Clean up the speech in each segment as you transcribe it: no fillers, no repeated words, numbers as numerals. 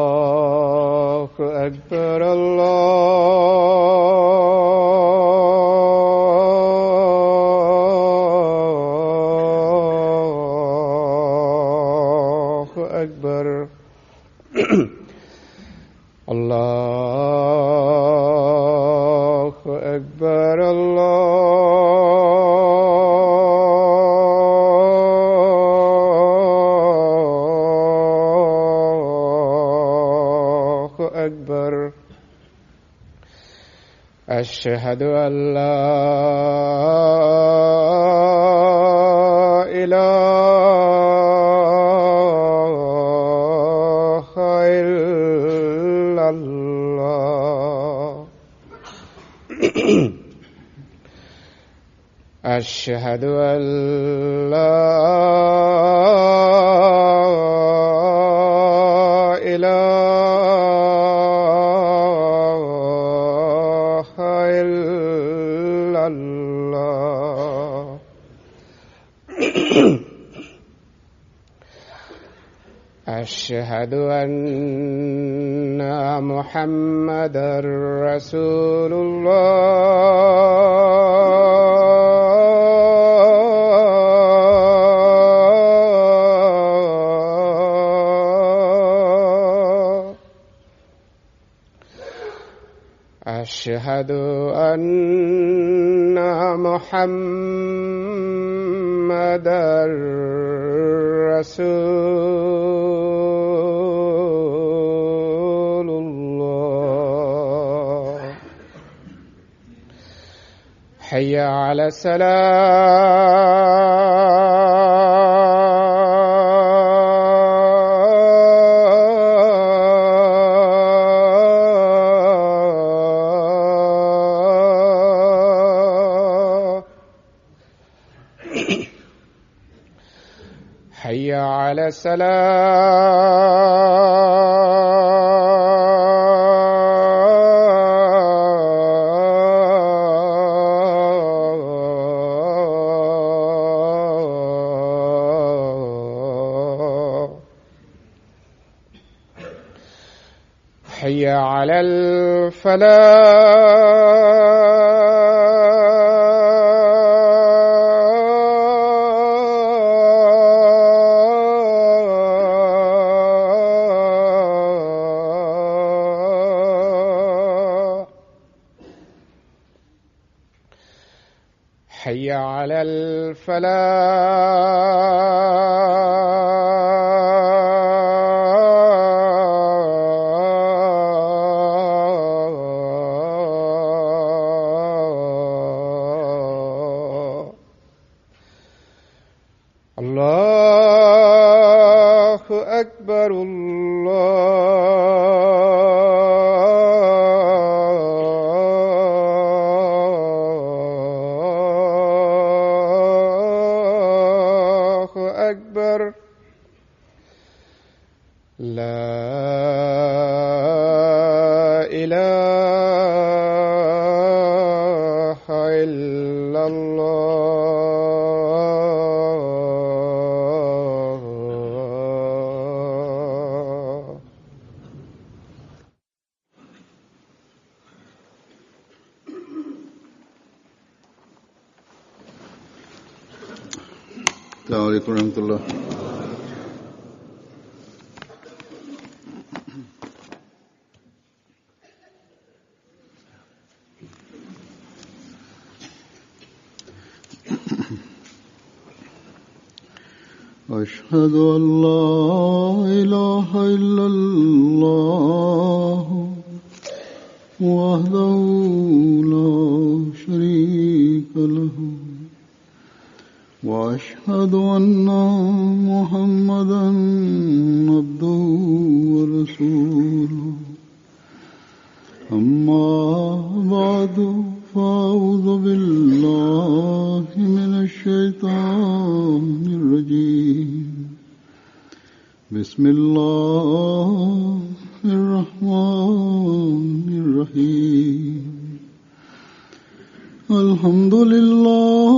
الله أكبر الله أكبر الله أكبر الله أكبر أشهد أن لا إله إلا الله أشهد أن لا إله إلا الله أشهد أن محمدًا رسول الله أشهد أن محمدًا رسول الله حي على الصلاة حي على الصلاة حي على الفلاح حي على الفلاح الله أكبر الله أكبر لا إله إلا الله السلام عليكم ورحمة الله. أشهد أن لا إله إلا الله وحده لا شريك له وأشهد أن محمدًا عبده ورسوله أما بعد فأعوذ بالله من الشيطان الرجيم بسم الله الرحمن الرحيم الحمد لله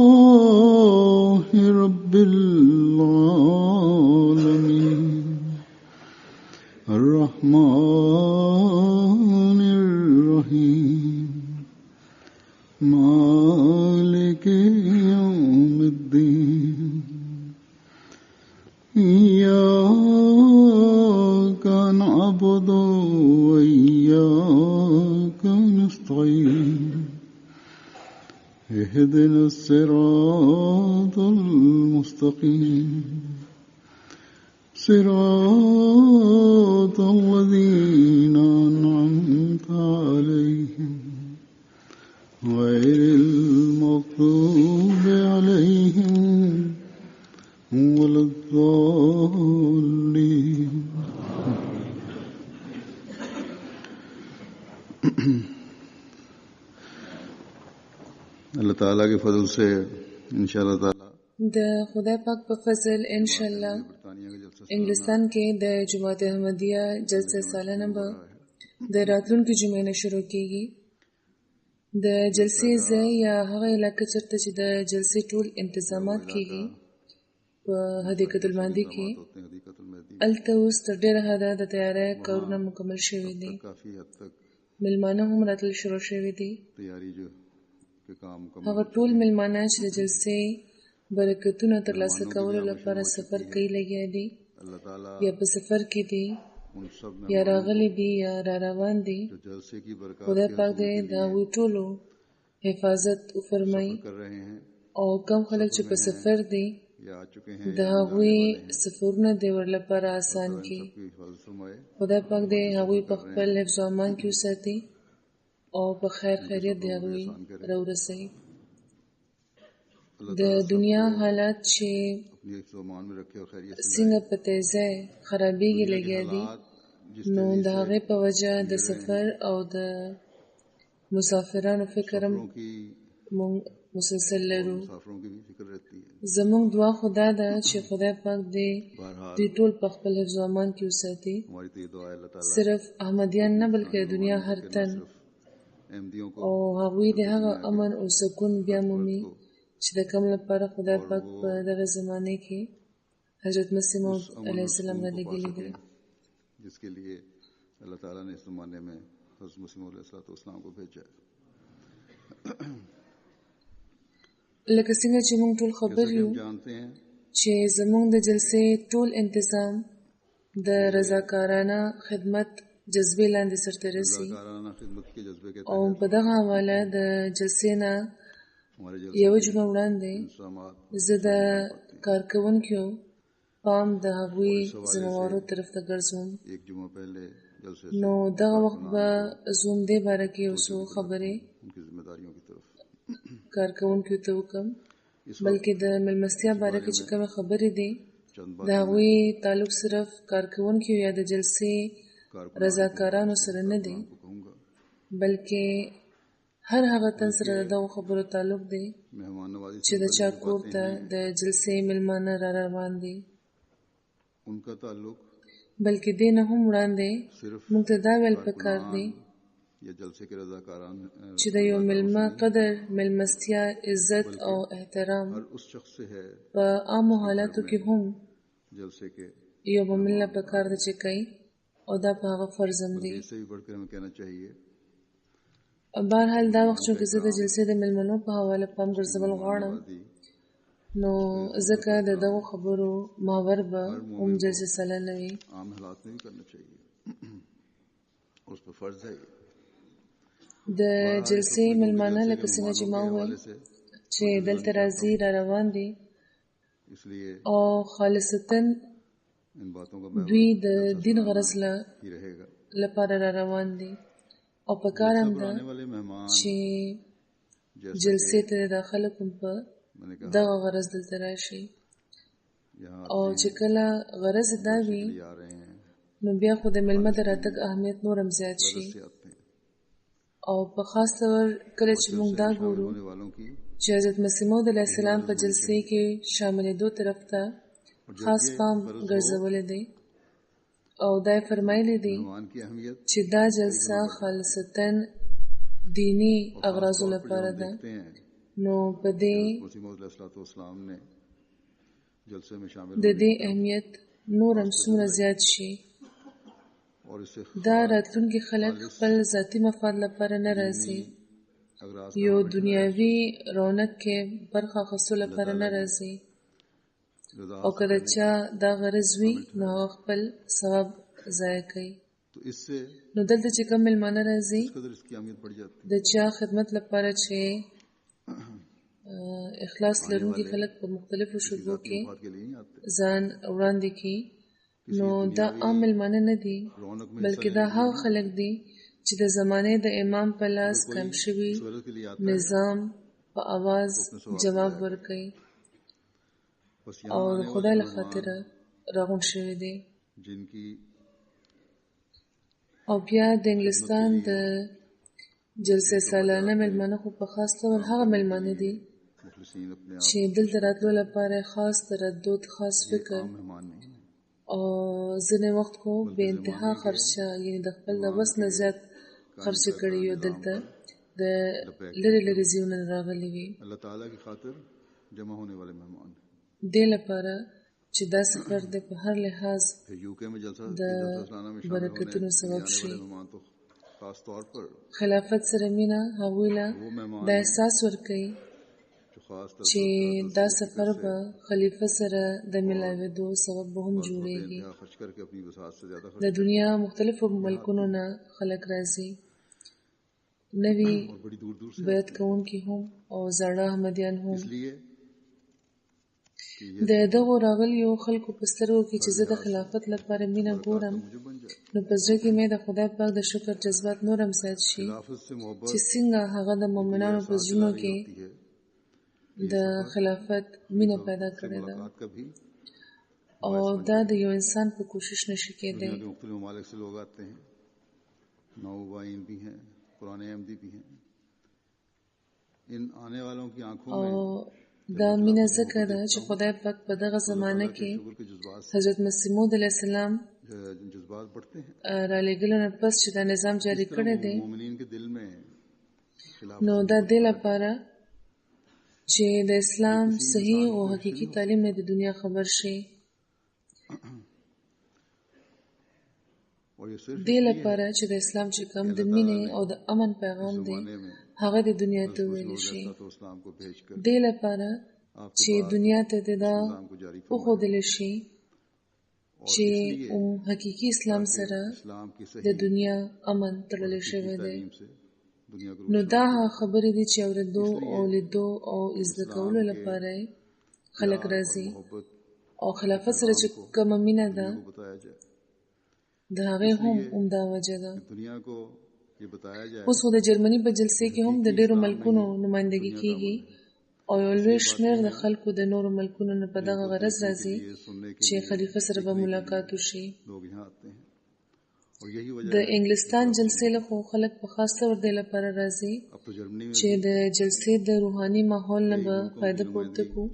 رب العالمين الرحمن الرحيم مالك يوم الدين إياك نعبد وإياك نستعين اهدنا الصراط المستقيم صراط الذين أنعمت عليهم غير المغضوب عليهم ولا الضالين. اللہ تعالیٰ کے فضل سے انشاءاللہ تعالیٰ د خدای پاک په فضل انشاءالله انګلستان کې د جماعت احمدیه جلسه سالانه به د راتلونکي جمعې نه شروع کیږي. د جلسې ځای یا هغه علاقه چېرته چې د جلسې ټول انتظامات کیږي په حدیقة المهدی کې، هلته اوس تر ډېره حده د تیاری کارونه مکمل شوي دي. میلمانه هم راتلل شروع شوي دي. هغه ټول میلمانه چې د جلسې برکتونه ترلاسه کولو لپاره سفر کوي لګیا دي، یا په سفر کې دي، یا راغلي دي، یا را روان دي، خدای پاک دې د هغوی ټولو حفاظت وفرمایي. او کوم خلک چې په سفر دي د هغوی سفرونه دې ور لپاره آسان کړي. خدای پاک دې هغوی په خپل حفظ و امان کې وساتي او په خیر خیریت دې هغوی راورسوي. د دنیا حالات چې څنګه په تیزۍ خرابېږي لګیا دي، نو د هغې په وجه د سفر او د مسافرانو فکر هم مونږ مسلسل لرو. زمونږ دعا خو دا ده چې خدای پاک دې دوی ټول په خپل حفظ و امان کې وساتي. صرف احمدیان نه بلکې د دنیا هر تن، او هغوی د هغه امن او سکون بیا مومي چې د کوم لپاره خدای پاک په دغه زمانه کې حضرت مسیح موعود علیه السلام را لېږلی دی. جس کے لیے اللہ تعالیٰ نے اس زمانے میں حضرت مسیح موعود علیہ السلام کو بھیجا ہے. لکه څنګه چې موږ ټول خبر یو چې زموږ د جلسې ټول انتظام د رضاکارانه خدمت جذبې لاندې سرته رسي، او په دغه حواله د جلسې نه یوه جمعه وړاندې زه د کارکوونکو پام د هغوی ذمهوارو طرف ته ګرځوم. نو دغه وخت به زه هم دې باره کې یو څو خبرې کارکوونکو ته وکړم، بلکې د مېلمستیا باره کې چې کومې خبرې دي د هغوی تعلق صرف کارکوونکو یا د جلسې رضاکارانو سره نه دی، بلکې هر هغه تن سره د دغو خبرو تعلق دی چې د چا کور ته د جلسې میلمانه را روان دي. بلکې دې نه هم وړاندې موږ ته دا ویل پکار دی چې د یو میلمه قدر، میلمستیا، عزت او احترام په عامو حالاتو کې هم یو مؤمن له پکار ده چې کوي، او دا په هغه فرض هم دی. بهرحال دا وخت چونکې زه د جلسې د میلمنو په حواله پام ګرځول غواړم، نو ځکه د دغو خبرو محور به هم جلسې سالانه وي. د جلسې میلمانه لکه څنګه چې ما وویل چې دلته راځي، را روان دي، او خالصتاً دوی د دین غرض لپاره را روان دي، او په کار هم ده چې جلسې ته داخله کوم په دغه غرض دلته راشي. او چې کله غرض دا وي نو بیا خو د میلمه د راتګ اهمیت نور هم زیات شي. او په خاص طور کله چې موږ دا ګورو چې حضرت مسیح موعود علیه السلام په جلسې کې شاملېدو طرف ته خاص پام ګرځولی دی، او دا یې فرمایلی دی چې دا جلسه خالصتاً دینی اغراضو لپاره ده. نو په دې د دې اهمیت نور هم څومره زیات شي. और इससे دا راتلونکي خلک خپل ذاتي مفاد لپاره نه راځي، یو دنیاوي رونق کې برخه اخیستلو لپاره نه راځي، او که د چا دا غرض وي نو هغه خپل ثواب ضایع کوي. نو دلته چې کوم مېلمانه راځي د چا خدمت لپاره چې اخلاص لرونکي خلک په مختلفو شعبو کې ځان وړاندې کړي، نو دا عام مېلمانه نه دي، بلکې دا هغه خلک دي چې د زمانې د امام په لاس قائم شوي نظام په اواز جواب ورکوي او د خدای له خاطره راغونډ شوي دي. او بیا د انګلستان د جلسې سالانه مېلمانه خو په خاص ډول هغه مېلمانه دي چې دلته راتلو لپاره خاص تردد، خاص فکر او ځینې وخت خو بې انتها خرچه، یعنې د خپل د وس نه زیات خرچه کړي وي، دلته د لرې لرې ځایونو راغلي وي دې لپاره چې دا سفر د په هر لحاظ د برکتونو سبب شي. خلافت سره مینه هغوی له دا احساس ورکوي چې دا سفر به خلیفه سره د ملاوېدو سبب به هم جوړېږي. د دنیا مختلفو ملکونو نه خلک راځي، نوي بیعت کوونکي هم او زاړه احمدیان هم. د دغو راغلیو خلکو په سترګو کې چې زه د خلافت لپاره مینه ګورم، نو په زړه کې مې د خدای پاک د شکر جذبات نور هم زیات شي چې څنګه هغه د مؤمنانو په زړونو کې د خلافت مینه پیدا کړې ده، او دا د یو انسان په کوشش نشي کېدی. او دا مینه ځکه ده چې خدای پاک په دغه زمانه کې حضرت مسیح موعود علیه السلام را لېږلو نه پس چې دا نظام جاری کړی دی، نو دا دې لپاره چې د اسلام صحیح او حقیقي تعلیم د دنیا خبر شي، دې لپاره چې د اسلام چې کوم د مینې او د امن پیغام دی هغه د دنیا ته ویل شي، دې لپاره چې دنیا ته دا وښودل شي چې حقیقي اسلام سره د دنیا امن تړلی شوی دی. نو دا خبرې دي چې اورېدو او لیدو او زده کولو لپاره خلک راځي، او خلافت سره چې کومه مینه ده د هغې هم عمده وجه ده. اوس خو د جرمني په جلسې کې هم د ډېرو ملکونو نمایندګي کېږي، او یو لوی شمېر د خلکو د نورو ملکونو نه په دغه غرض راځي چې خلیفه سره به ملاقات وشي. د انګلستان جلسې له خو خلک په خاص ډول دې لپاره راځي چې د جلسې د روحاني ماحول نه به فایده پورته کړو،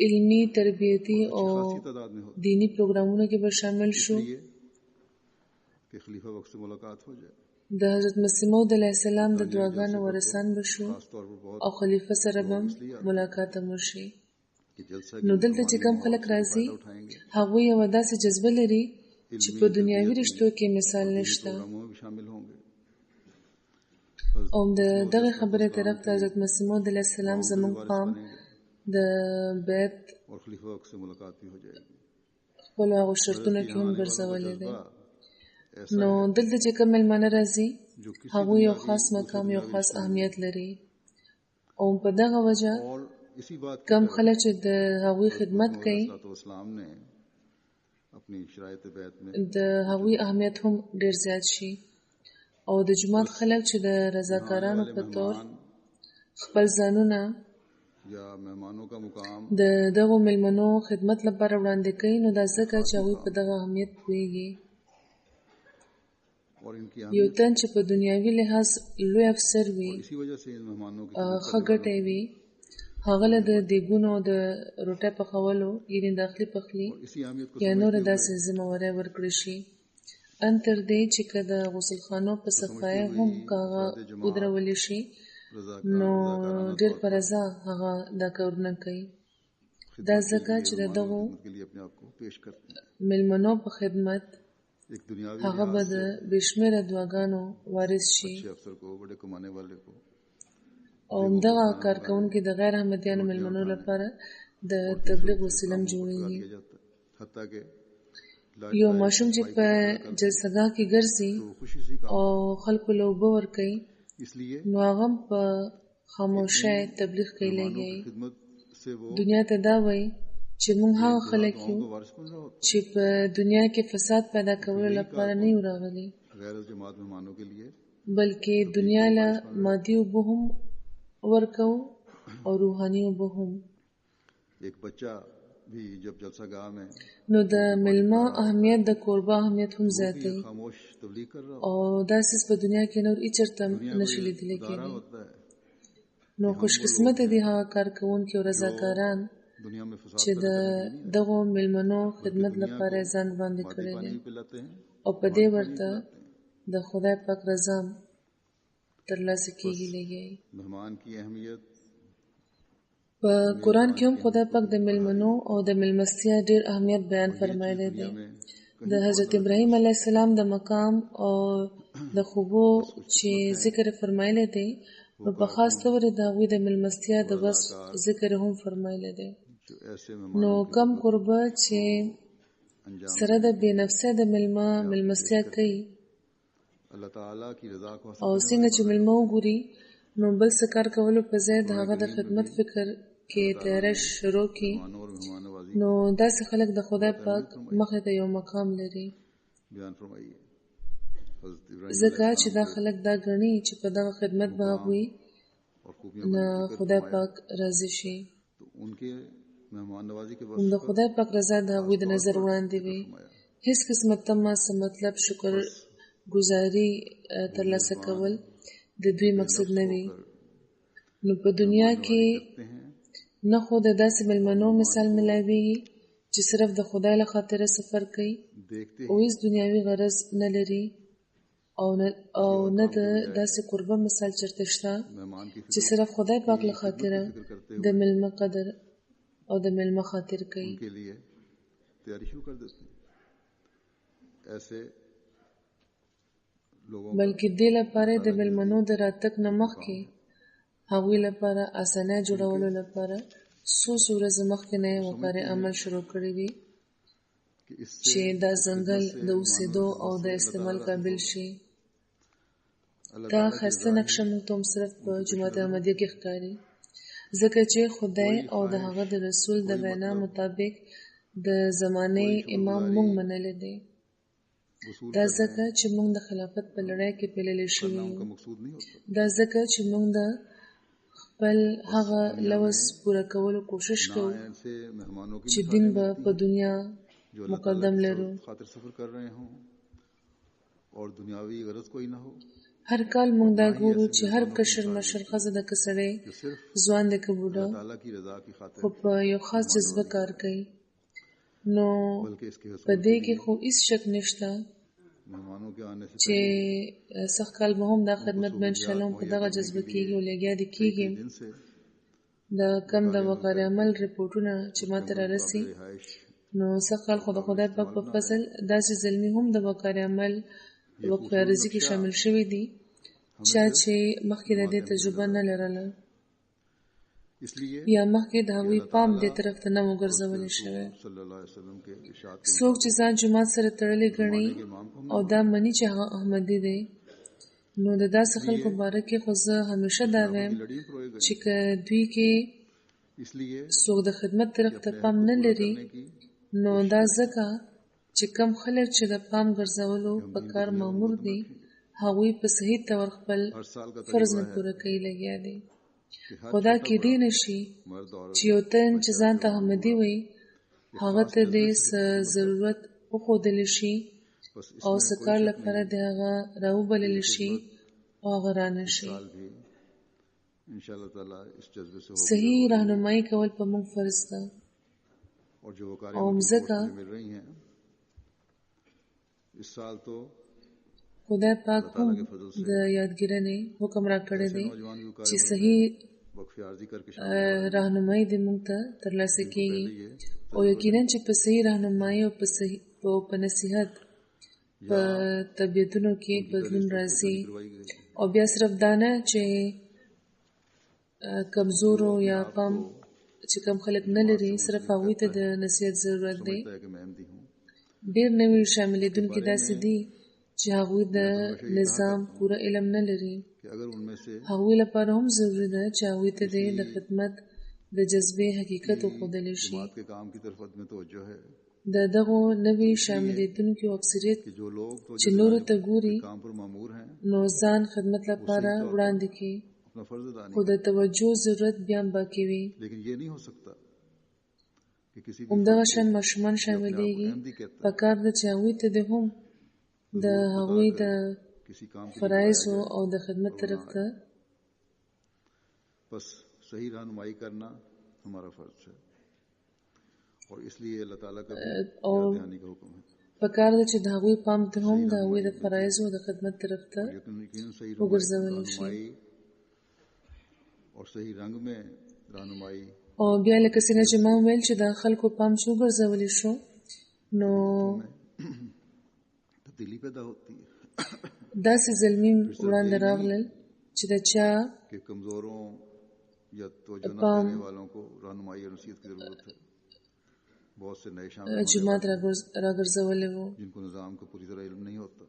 علمي، تربیتي او دینی پروګرامونو کې به شامل شو، د حضرت مسیح موعود علیه السلام د دعاګانو ورثان به شو، او خلیفه سره به ملاقات هم وشي. نو دلته چې کوم خلک راځي هغوی یوه داسې جذبه لري چې په دنیاوي رشتو کې مثال نشته. او د دغه خبرې طرف ته حضرت مسیح موعود علیه السلام زموږ پام د بیعت خپلو هغو شرطونو کې هم ګرځولی دی. نو دلته چې کوم مېلمانه راځي هغوی یو خاص مقام، یو خاص اهمیت لري، او په دغه وجه کوم خلک چې د هغوی خدمت کوي د هغوی اهمیت هم ډېر زیات شي، او د جومات خلک چې د رضاکارانو په طور خپل ځانونه د دغو مېلمنو خدمت لپاره وړاندې کوي، نو دا ځکه چې هغوی په دغه اهمیت پوهېږي. یو تن چې په دنیاوي لحاظ لوی افسر وي، ښه ګټی وي، هغه له د دیګونو او د روټۍ پخولو یعنې داخلي پخلي یا نوره داسې ذمهوارۍ ورکړی شي، ان تر دې چې که د غسلخانو په صفایۍ هم که هغه ودرولی شي نو ډېر په رضا هغه دا کارونه کوي. دا ځکه چې د دغو مېلمنو په خدمت एक दुनियावी هغه به د بشمیره دعاګانو وارث شي अच्छे अफसर को बड़े कमाने वाले को او همدغه کارکونکي د غیر احمدیانو مېلمنو لپاره د تبلیغ وسیله جوړیږي किया जाता है हत्ता के یو ماشوم چې په جلسه‌ګاه کې ګرځي तो खुशी से काम او خلکو له اوبه ورکوي इसलिए نو هغه هم په خاموشۍ تبلیغ کوي لګي खिदमत से वो دنیا ته دا وایي چې موږ هغه خلک یو को वारिस बन रहा होता چې په دنیا کې فساد پیدا کولو لپاره نه یو راغلي है गैर जमात मेहमानों के लिए بلکې دنیا له مادي اوبه هم ورکو او روحاني اوبه هم एक बच्चा भी जब जलसा गाह में نو د ملما اهمیت د کوربه اهمیت هم زیات دی खामोश तबलीग कर रहा او دا سیس په دنیا کې نور اچرته نشي لیدل کېږي होता है نو خوش قسمت دي هغه کارکونکي او رضاکاران दुनिया में फसाद چې د دغه ملمنو خدمت لپاره ځان باندې کړی دي او په دې ورته د خدای پاک رضا ترلاسه کیږي لګي मेहमान की अहमियत په قران کې هم خدای پاک د ملمنو او د ملمستیا ډېر اهمیت بیان فرمایلی دی د حضرت ابراهیم علیه السلام د مقام او د خوبو چې ذکر فرمایلی دی نو په خاص تور د هغوی د ملمستیا د بس ذکر هم فرمایلی دی जो ऐसे نو کم قربه چې سره د بې نفسه د ملمستیا کوي अल्लाह ताला की रजा को او څنګه چې ملمه وګوري نو بل څه کار کولو په ځای د هغه د خدمت فکر کې تیاری شروع کی और मेहमान नवाजी نو داسې خلک د خدای پاک مخې ته یو مقام لري बयान फरमाइए हज़रत इब्राहिम ځکه چې دا خلک دا ګڼي چې په دغه خدمت به هغوی और खूबियां نه خدای پاک راضي شي तो उनके मेहमान नवाजी के د خدای پاک رضا د هغوی د نظر وړاندې وي هیڅ قسمه تمه څه مطلب شکر گزاري ترلاسه کول د دوی مقصد نه وي نو په دنیا کې نه خو د داسې ملمنو مثال ملاوي چې صرف د خدای له خاطره سفر کوي او هیڅ دنیاوي غرض نه لري او نه د داسې قربه مثال چرته شته چې صرف خدای پاک له خاطره د ملمه قدر او د ملمه خاطر کوي के लिए तैयारी शुरू कर देते हैं ऐसे लोगों بلکې دې لپاره د ملمنو د راتګ نه مخکې هغوی لپاره اسانه جوړولو لپاره څو ورځې مخکې نه یې وقارې عمل شروع کړی وي कि इससे چې دا ځنګل د اوسېدو او د استعمال قابل شي دا ښایسته نقشه موږ ته هم صرف په جماعت احمدیه کې ښکاري ځکه چې خدای او د هغه د رسول د وینا مطابق د زمانې امام موږ منلی دی دا ځکه چې موږ د خلافت په لړۍ کې پیللی شوي یو का मकसूद नहीं होता دا ځکه چې موږ د خپل هغه لوز پوره کولو کوشش کوو ऐसे मेहमानों की چې دین به په دنیا जो مقدم لرو खातिर सफर कर रहे हों और दुनियावी गरज कोई ना हो هر کال موږ دا ګورو چې هر کشر مشر ښځه د که سړی जो सिर्फ ځوان دی که بوډا ताला की रजा की खातिर خو په یو خاص جذبه کار کوي نو बल्कि इसके په دې کې خو هیڅ شک نشته मेहमानों के आने से چې سخت کال به هم دا خدمت به انشاءالله په دغه جذبه کېږي او لګیا دې کېږي दिन से د کم د وقار عمل ریپورټونه چې ما ته رارسي रिहाइश نو سخت کال خو د خدای پاک په فضل داسې زلمي هم د وقار عمل وقف عارضي کې شامل شوي دي چا چې مخکې د دې تجربه نه لرله इसलिए یا مخکې د هغوی پام دې طرف ته نه وګرځولی شوی सल्लल्लाहु अलैहि वसल्लम के इरशाद څوک چې ځان جماعت سره تړلی ګڼي او دا مني چې هغه احمدي دی نو د داسې خلکو باره کې خو زه همیشه دا وایم लड़ी परोए गए چې که دوی کې इसलिए څوک د خدمت طرف ته پام نه لري نو دا ځکه چې کم خلک چې د پام ګرځولو په کار مامور دي هغوی په صحیح طور خپل हर साल का فرض نه پوره کوي لګیا دي कि हर خدا کې دی نشي मर्द और چې یو تن چې ځان ته احمدي وي هغه ته دې ضرورت وښودل شي बस او څه کار لپاره د هغه راوبلل شي او هغه رانه شي साल भी इंशाअल्लाह ताला इस जज्बे से हो صحیح راهنمایي کول په موږ فرض ده और जो वकारें او हमको مځکه मिल रही हैं इस साल तो خدای پاک هم د یادګیرنې حکم را کړی دی नौजवान भी چې वकारें صحیح वक्फ आर्जी करके راهنمایي د موږ ته ترلاسه کیږي او یقینا چې په صحیح راهنمایي او په نصیحت په طبیعتونو کې بدلون راځي करवाई गई है। او بیا صرف دا نه چې کمزورو یا پام چې کم خلک نه لري صرف هغوی ته د نصیحت ضرورت دی समझता है कि मैं अहमदी हूँ। ډېر نوي شاملېدونکي داسې دي چې هغوی د نظام پوره علم نه لري कि अगर उनमें से هغوی لپاره هم ضروري ده چې هغوی ته د خدمت د جذبې حقیقت وښودلی شي जमात के काम की तरफ अदम तवज्जो है د دغو نوي شاملېدونکو اکثریت कि जो लोग چې نورو ته ګوري काम पर मामूर हैं نو ځان خدمت لپاره وړاندې کړي अपना फर्ज अदा नहीं خو د توجه ضرورت بیا هم باقي وي लेकिन ये नहीं हो सकता कि किसी भी همدغه شان ماشومان شاملېږي پکار ده چې هغوی ته د هم د هغوی د किसी काम के लिए فرایضو او د خدمت طرف ته बस सही रहनुमाई करना हमारा फर्ज है और इसलिए अल्लाह ताला का भी او याद दहानी का हुक्म है। پکار ده چې د هغوی پام ته هم د هغوی د فرایضو د خدمت طرف ته यकीनन सही وګرځولی شي रहनुमाई और सही रंग में रहनुमाई او بیا لکه څنګه چې ما وویل چې د خلکو پام چې وګرځولی شو نو तब्दीली पैदा होती है داسې زلمي وړاندې راغلل چې د چا कि कमजोरों या तवज्जो न पाम देने वालों को रहनुमाई और नसीहत की जरूरत है। बहुत से नए शामिल होने جماعت راګرځولی وو जिनको निज़ाम का पूरी तरह इल्म नहीं होता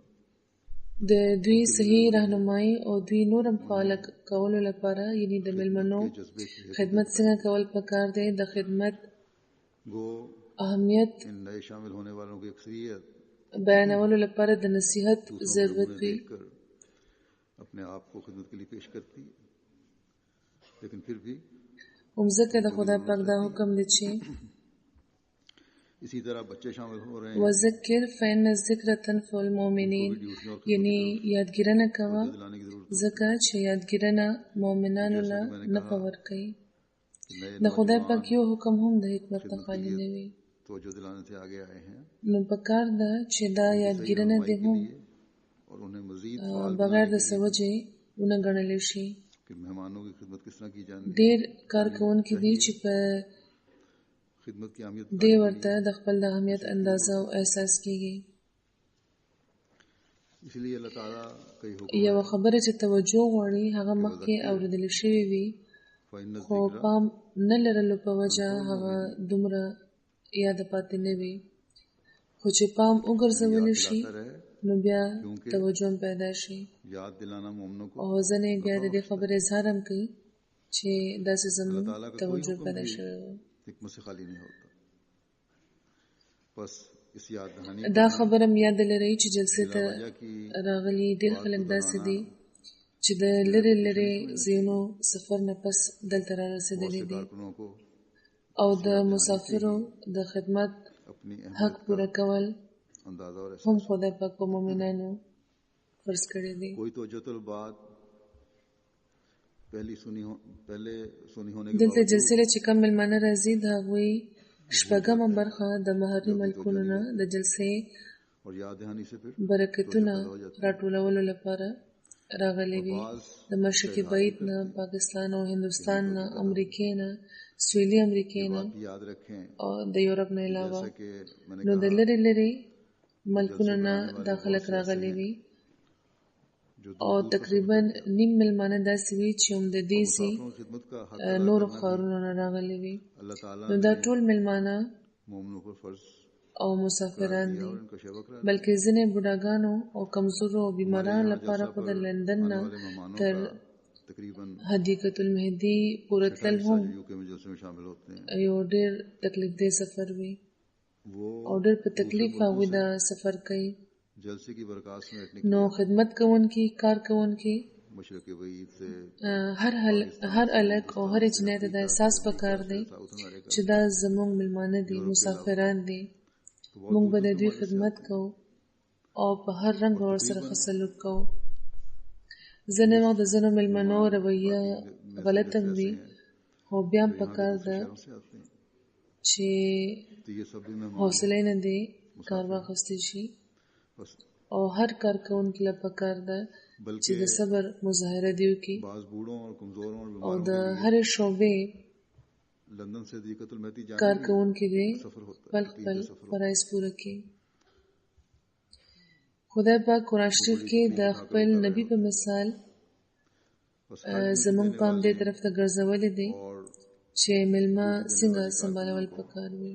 د دوی صحیح راهنمایي او دوی نورم فعال کولو لپاره یعنی د مېلمنو जज्बे की خدمت څنګه کول پکار دی د خدمت गो اهمیت इन नए शामिल होने वालों की अक्सरियत بیانولو لپاره د نصیحت ضرورت وي कर अपने आप को खिदमत के लिए पेश करती है लेकिन फिर भी هم ځکه د خدای پاک دا حکم دی چې इसी तरह बच्चे शामिल हो रहे हैं وذکر فإن الذکر تنفع المؤمنین یعنی یادګیرنه کوه दिलाने की जरूरत ځکه چې یادګیرنه مؤمنانو له نفع ورکوي है। नए د خدای پاک یو حکم هم د حکمت نه خالي نه وي तवज्जो दिलाने से आगे आए हैं نو پکار ده چې دا یادګیرنه دې هم और उन्हें मजीद بغیر د سوجې ونه ګڼلی شي कि मेहमानों की खिदमत किस तरह की जानी ډېر کارکوونکي دي چې په खिदमत की अहमियत دې ورته د خپل د اهمیت اندازه او احساس کیږي इसलिए अल्लाह ताला कई हुक्म یو خبره چې توجه غواړي هغه مخکې اورېدل شوې وي फ़इन्न خو پام نه لرلو په وجه هغه دومره یاد پاتې نه وي خو چې پام وګرځولی شي रहे نو بیا توجه هم پیدا شي याद दिलाना मोमनों को او ځنې بیا د دې خبرې اظهار هم کوي چې داسې زموږ توجه پیدا شوی و हिकमत से खाली नहीं होता। बस इस याद दहानी دا خبره مې یاد لري چې جلسې ته वजह की راغلي ډېر خلک داسې دي چې د لرې لرې ځایونو سفر نه پس دلته را رسېدلي دي कारकुनों को او د مسافرو د خدمت अपनी حق پوره کول अंदाजा और هم خدای پاک په مؤمنانو فرض کړی دی कोई तवज्जो बात पहले सुनी होने के دلته جلسې له چې کوم مېلمانه راځي د هغوی شپږمه برخه د محري ملکونو نه د جلسې और याद दहानी से फिर برکتونه راټولولو لپاره راغلي وي د مشرقي بعید نه پاکستان او هندوستان نه امریکې نه سویلي امریکې نه याद रखें او د یورپ نه علاوه जैसा कि मैंने نو د لرې لرې ملکونو نه دا خلک راغلي وي او تقریبا نیم مېلمانه داسې وي چې هم د دې ځای खिदमत का हक نورو ښارونو نه راغلي وي अल्लाह ताला نو دا ټول مېلمانه मोमनों पर फर्ज او مسافران دي और इनका शबक रहा بلکې ځینې بوډاګانو او کمزورو او بیمارانو لپاره خو د لندن نه تر तकरीबन حدیقة المهدی پورې تلل هم यूके में जलसे में शामिल होते हैं یو ډېر تکلیف دی سفر وي वो او ډېر په تکلیف هغوی دا سفر کوي जलसे की बरकत समेटने نو خدمت کوونکي کار کوونکي मशरक वईद से هر الک او هر جنۍ ته دا احساس پکار دی چې دا زموږ مېلمانه دي مسافران دي موږ به د دوی خدمت کوو او په هر رنګ ورسره ښه سلوک کوو ځینې وخت د ځینو مېلمنو رویه غلطه هم وي خو بیا هم پکار ده چې तो ये सब भी मेहमान حوصله نه دی کار واخیستل شي बस او هر کار کوونکي له پکار ده چې د صبر مظاهره دی وکړي बाज बूढ़ों और कमजोरों और او बीमारों د هرې شعبې लंदन से हदीक़तुल महदी जाने کار के लिए کوونکي دی सफर होता خپل है خپل فرایض پوره کړي خدای پاک قرآن شریف کې د خپل نبی په مثال زمونږ پام دې طرف ته ګرځولې دی چې مېلمه څنګه سمبالول پکار وي.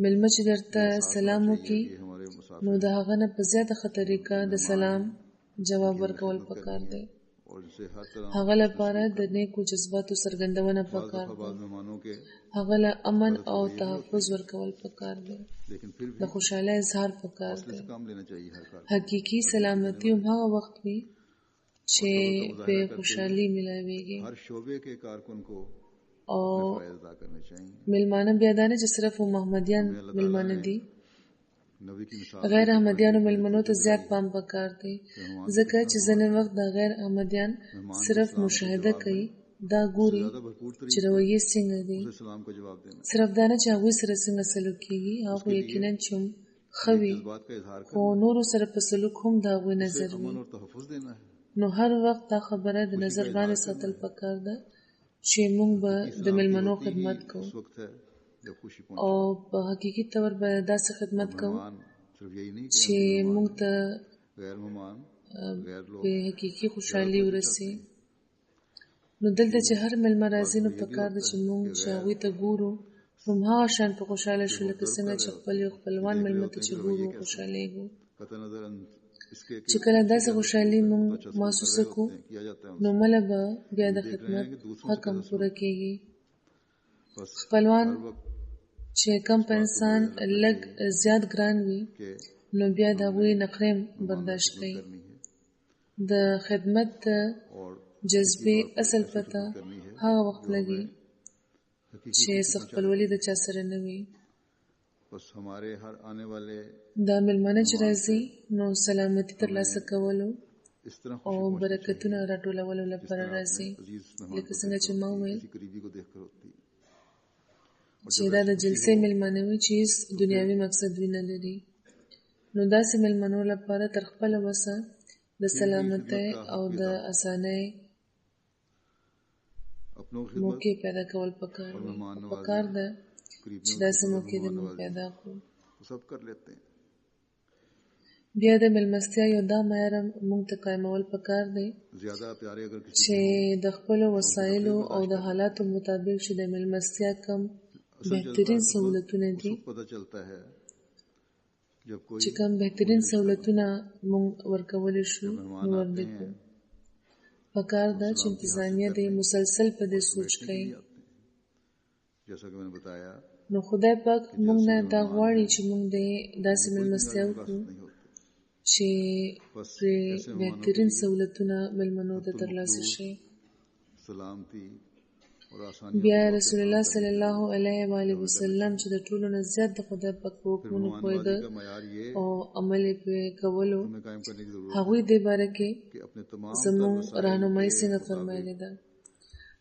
مېلمه چې درته سلام وکړي نو د هغه نه په زیاته ښه طریقه د سلام جواب ورکول پکار دی. هغه لپاره د نیکو جذباتو څرګندونه پکار دی. هغه له امن او تحفظ ورکول پکار دی. د خوشحالۍ اظهار پکار دی. حقیقي سلامتی هم هغه وخت وي چې په خوشحالي ملاويږي. او ملمانه بیا دا نه چې صرف محمدیان ملمانه دي، غیر احمدیانو ملمنو ته زیات پام پکار دی، ځکه چې ځینې وخت دا غیر احمدیان صرف مشاهده کوي، دا ګوري چې رویې څنګه دي، صرف دا نه چې هغوی سره څنګه سلوک کېږي، هغه یقینا چې ښه وي خو نورو سره په سلوک هم د هغوی نظر وي. نو هر وخت دا خبره د نظر وړاندې ساتل پکار ده چې موږ به د ملمنو خدمت کوو او په حقیقي طور به داسې خدمت کوو چې موږ ته په حقیقي خوشحالي ورسي. نو دلته چې هر ملمه راځي نو پکار ده چې موږ چې هغوی ته ګورو نو هماغه شان په خوشحاله شو لکه څنګه چې خپل یو خپلوان ملمه ته چې ګورو خوشحالېږو. چې کله داسې خوشحالي موږ محسوسه کړو نو مله به بیا د خدمت حق هم پوره کېږي. خپلوان چې کم په انسان لږ زیات ګران وي نو بیا د هغوی نخرې برداشت کوي. د خدمت جذبې اصل پته هغه وخت لګي چې څه خپلولي د چا سره نه وي. دا مېلمانه چې راځي نو سلامتي ترلاسه کولو او برکتونه راټولولو لپاره راځي. لکه څنګه چې ما وویل چې دا د جلسې مېلمانه وي چې هېڅ دنیاوي مقصد وي نه لري. نو داسې مېلمنو لپاره تر خپله وسه د سلامتۍ او د اسانۍ موقع پیدا کول پکار وي. پکار ده چې داسې موقع د موږ پیدا کړو. بیا د مېلمستیا یو دا معیار موږ ته قایمول پکار دی چې د خپلو وسایلو او د حالاتو مطابق چې د مېلمستیا کم بهترین سهولتونه دي، چې کم بهترین سهولتونه موږ ورکولی شو نو ورکړو. پکار ده چې انتظامیه دې مسلسل په دې سوچ کوي. نو خدای پاک موږ نه دا غواړي چې موږ دې داسې مېلمستیا وکړو چې پرې بهترین سهولتونه مېلمنو ته ترلاسه شي. بیا رسول الله صلی الله علیه و آله وسلم چې د ټولو نه زیات د خدای پاک په حکمونو پوهېده او عمل یې پرې کولو، هغوی دې باره کې زموږ راهنمایي څنګه فرمایلې ده.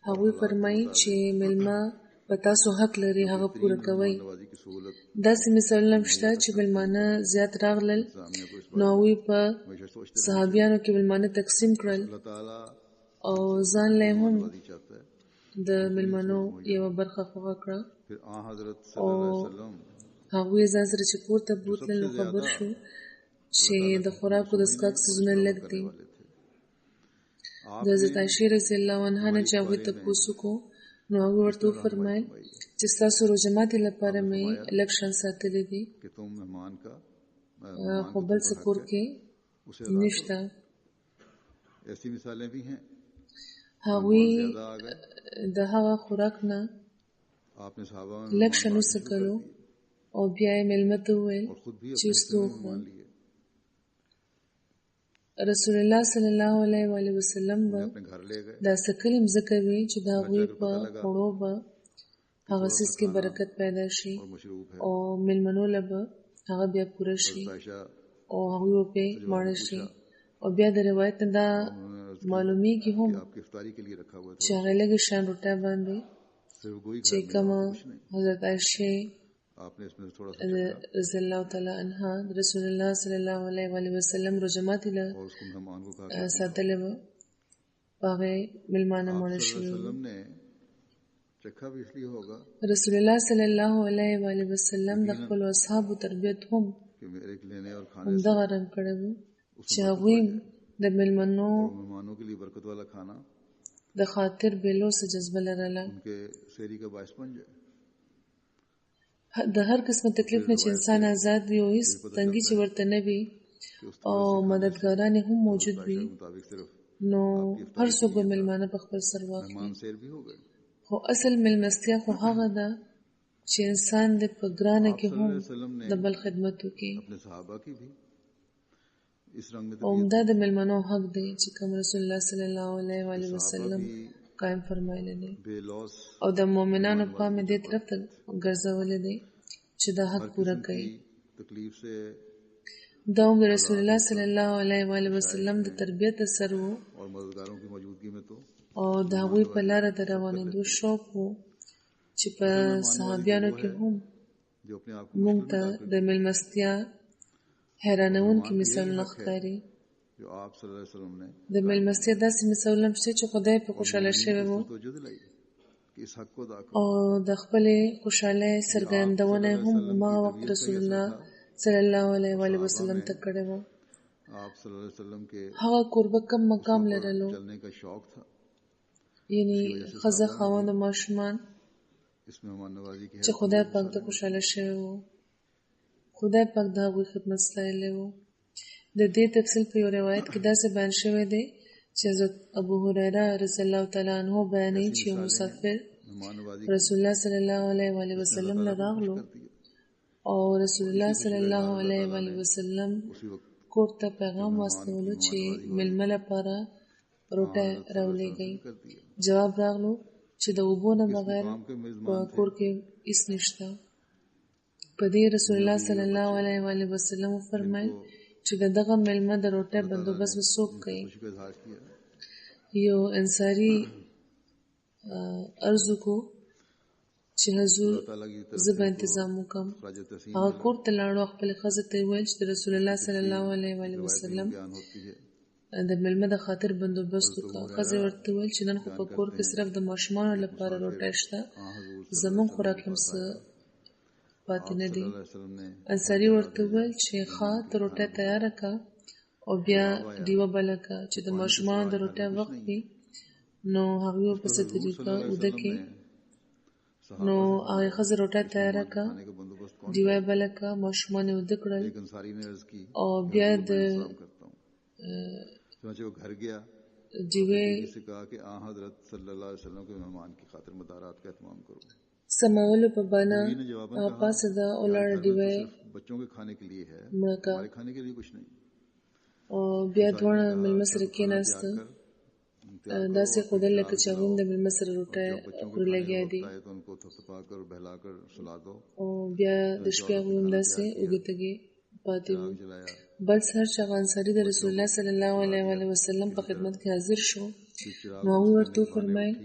هغوی فرمایي چې مېلمه په تاسو حق لري هغه پوره کوئ. داسې مثالونه هم شته چې مېلمانه زیات راغلل نو هغوی په صحابیانو کې مېلمانه تقسیم کړل او ځان له هم د مېلمنو یوه برخه خوښه کړه او هغوی ځان سره چې کور ته بوتلل نو خبر شو چې د خوراکو د څښاک څیزونه لږ دي. د حضرت عایشې رضی الله عنها نه چې هغوی تپوس وکړو نو هغوی ورته وفرمایل چې ستاسو روژه ماتي لپاره مې لږ شیان ساتلي دي خو بل څه کور کې نشته. هغوی د هغه خوراک نه لږ شیان وڅکلو او بیا یې مېلمه ته وویل چې وروسته وخورئ. رسول الله صلی الله علیه و آله وسلم به دا څکلې مځکه وي چې د هغوی په خوړو به هغه څیز کې برکت پیدا شي او مېلمنو له به هغه بیا پوره شي او هغوی به پرې ماړه شي. او بیا د روایت نه دا معلومیږي هم چې هغې لږې شیان روټۍ باندې چې کومه حضرت عایشې رضی الله تعالی عنها رسول الله صلی الله علیه و آله وسلم روژه ماتي له ساتلې وه په هغې مېلمانه ماړه شوي وو. رسول الله صلی الله علیه و آله وسلم د خپلو اصحابو تربیت هم कि मेरे लेने और खाने से همدغه رنګ کړی و چې هغوی د میلمنو मेहमानों के लिए बरकत वाला खाना د خاطر بیلو څه جذبه لرله उनके सेहरी का बायस बन जाए। د هر قسمه تکلیف نه چې انسان آزاد وي او هیڅ تنګي چې ورته نه وي او مددګاران هم موجود وي मुताबिक सिर्फ نو هر څوک به میلمانه په خپل سر واخلي मेहमान सेर भी हो गए। خو اصل میلمستیا خو هغه ده چې انسان د په ګرانه کې هم د بل خدمت وکړي अपने सहाबा की भी इस रंग में او دا د میلمنو حق دی چې کوم رسول الله صلی الله علیه و آله وسلم قائم فرمایلی دی बेलौस او د مؤمنانو پام دې طرف ته ګرځولې دی چې دا حق پوره کړي तकलीफ से دا هم د رسول الله صلی الله علیه و آله وسلم د تربیت اثر و और मददगारों की मौजूदगी में तो او د هغوی په لاره د روانېدو شوق و چې په صحابیانو کې هم जो अपने आप موږ ته د میلمستیا حیرانونکي مثالونه ښکاري जो आप सल्लल्लाहु अलैहि वसल्लम ने د میلمستیا داسې مثالونه شته چې خدای په خوشاله شوی و توجه दिलाई कि इस हक को अदा करो। او د خپلې خوشحالۍ څرګندونه هم هماغه وخت رسول الله صلی الله علیه و آله وسلم ته کړې وه आप सल्लल्लाहु अलैहि वसल्लम के هغه کوربه کم مقام لرلو चलने का शौक था। یعنی ښځه خاوند او ماشومان इस मेहमान नवाजी की چې خدای پاک ته خوشاله شوی و خدای پاک د هغوی خدمت ستایلی و د دې تفصیل په یو روایت کې داسې بیان شوی دی چې حضرت ابو هریره رضی الله تعالی عنه بیانوي چې یو مسافر मेहमान नवाजी رسول الله صلی الله علیه و آله وسلم له راغلو او رسول الله صلی الله علیه و آله وسلم उसी वक्त کور ته پیغام واستولو چې میلمه لپاره روټه راولېږئ कर दिया। جواب راغلو چې د اوبو نه بغیر काम के मेजबान په کور کې هیڅ نشته په دې رسول الله صلی الله علیه و آله وسلم فرمایل چې دغه میلمه د روټه بندوبست وسوک کوي खुशी का इजहार किया یو انصاری ارزو کو چې حضور ताला की तरफ زه به تنظیم وکم राज तस्लीम هغه کور ته لاړو خپل ښځه ته ویل چې رسول الله صلی الله علیه و آله وسلم बयान होती है د میلمه د خاطر بندوبست وکړه ښځه ورته ویل چې نن خو په کور کې صرف د ماشومانو لپاره روټه شته زمونږ خوراک هم څه پاتې نه دي सल्लल्लाहु अलैहि वसल्लम ने انصاري ورته ویل چې ښه ته روټه تیاره کړه او بیا ډیوه بله کړه چې د ماشومانو د روټه وخت وي نو هغوی په څه طریقه اوده کې نو هغې ښځه روټه تیاره کړه खाने का बंदोबस्त कौन ډیوه یې بله کړه ماشومان یې اوده کړل एक अंसारी ने अर्ज की او بیا د सलाम करता हूँ चुनांचे वो घर गया ډیوې से कहा कि आ हजरत सल्लल्लाहु अलैहि वसल्लम के मेहमान की खातिर मदारात का एहतमाम करो। سمولو په بنا ने जवाबन هغه پاسېده او لاړه ډیوې सिर्फ बच्चों के खाने के लिए है مړه کړه हमारे खाने के लिए कुछ नहीं। او بیا دواړه میلمه سره کېناسته داسې ښودل لکه چې هغوی هم د میلمه سره روټه خوري لګیا دي तो उनको थपथपा कर बहला कर सुला दो। او بیا د شپې هغوی هم داسې اوږې تږې پاتې وو जलाया بل سهار چې هغه انصاري د رسول الله صلی الله علیه و آله وسلم په خدمت کې حاضر شو نو هغوی ورته وفرمیل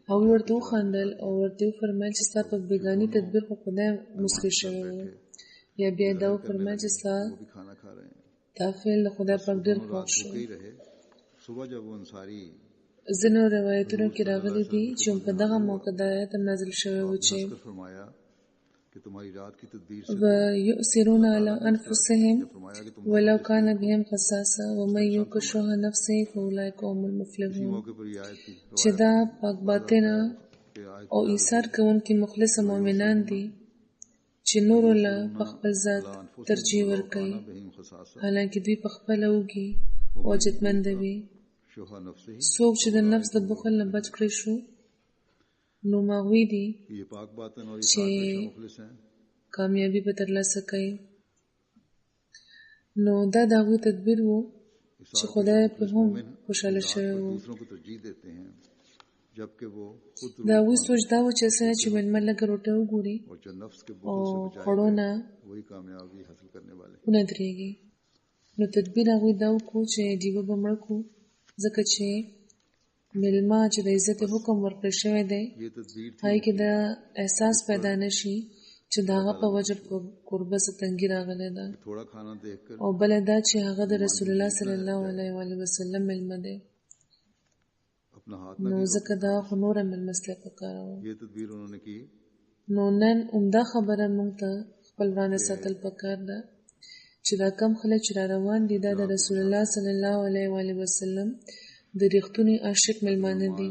هغوی ورته وخندل او ورته وفرمیل چې ستا په بېګاني تدبیر خو خدای مسکی شوی و یا بیا یې دا وفرمیل چې ستا वो भी खाना खा रहे हैं। دا فعل د خدای پاک ډېر خوښ شو भूखे ही रहे। सुबह जब वो अंसारी ځینو روایتونو کې راغلي دي چې په دغه موقع د آیت نازل شوی و چې कर फरमाया कि तुम्हारी रात की तदबीर से وَيُؤْثِرُونَ عَلَى أَنفُسِهِمْ फरमाया कि तुम وَلَوْ كَانَ بِهِمْ خَصَاصَةٌ وَمَن يُوقَ شُحَّ نَفْسِهِ فَأُولَٰئِكَ هُمُ الْمُفْلِحُونَ मौके पर ये आयत थी چې دا پاک باطنه कि आयत او ایثار کوونکي مخلص مؤمنان دي چې نورو له په خپل ذات ترجیح ورکوي बहिम खसासा حالانکه دوی په خپله وږي او جتمنده وي शोहा नफ्से ही څوک چې د نفس د بخل نه بچ کړی شو نو ماغوی دي ये पाक बातन और چې ये मुखलिस हैं। کامیابی به ترلاسه کوي نو دا د هغوی تدبیر و چې خدای په هم خوشحاله شوی و दूसरों को तरजीह देते हैं जबकि वो खुद د هغوی سوچ دا و چې څنګه چې میلمه لږه روټه وګوري और जो नफ्स के او बुखल से خوړو نه वही कामयाबी हासिल करने वाले। ونه درېږي نو تدبیر هغوی دا وکړو چې ډیوه به مړه کړو ځکه چې میلمه چې د عزت حکم ورکړی شوی دی ये तदबीर थी هغې کې دا احساس پیدا نه شي چې د هغه په وجه په کوربه څه تنګي راغلی ده थोड़ा खाना देखकर او بله دا چې هغه د رسول الله صلی الله علیه و آله وسلم میلمه دی अपना हाथ نو ځکه دا خو نوره میلمستیا پکار وه ये तदबीर उन्होंने की نو نن عمده خبره موږ ته خپل وړاندې ساتل پکار ده چې دا کم خلک چې را روان دي دا د رسول الله صلی الله علیه و آله وسلم د ریښتونی عاشق ملمانه دي.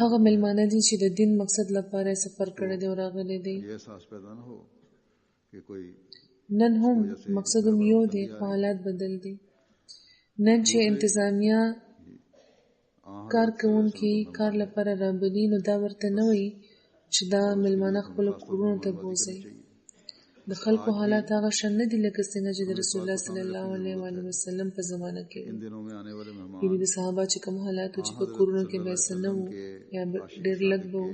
هغه ملمانه دي چې د دین مقصد لپاره سفر کړی دی او راغلي دي. نن هم مقصد هم یو دی خو حالات بدل دي. نن چې انتظامیه کار کوونکي کار لپاره رابلي نو دا ورته نه وایي چې دا ملمانه خپلو کورونو ته بوځي. د خلکو حالات هغه شان نه دي لکه څنګه چې د رسول الله صلی الله علیه و آله وسلم په زمانه کې وو. د صحابه چې کوم حالات چې په کورونو کې به څه نه وو یا ډېر لږ به وو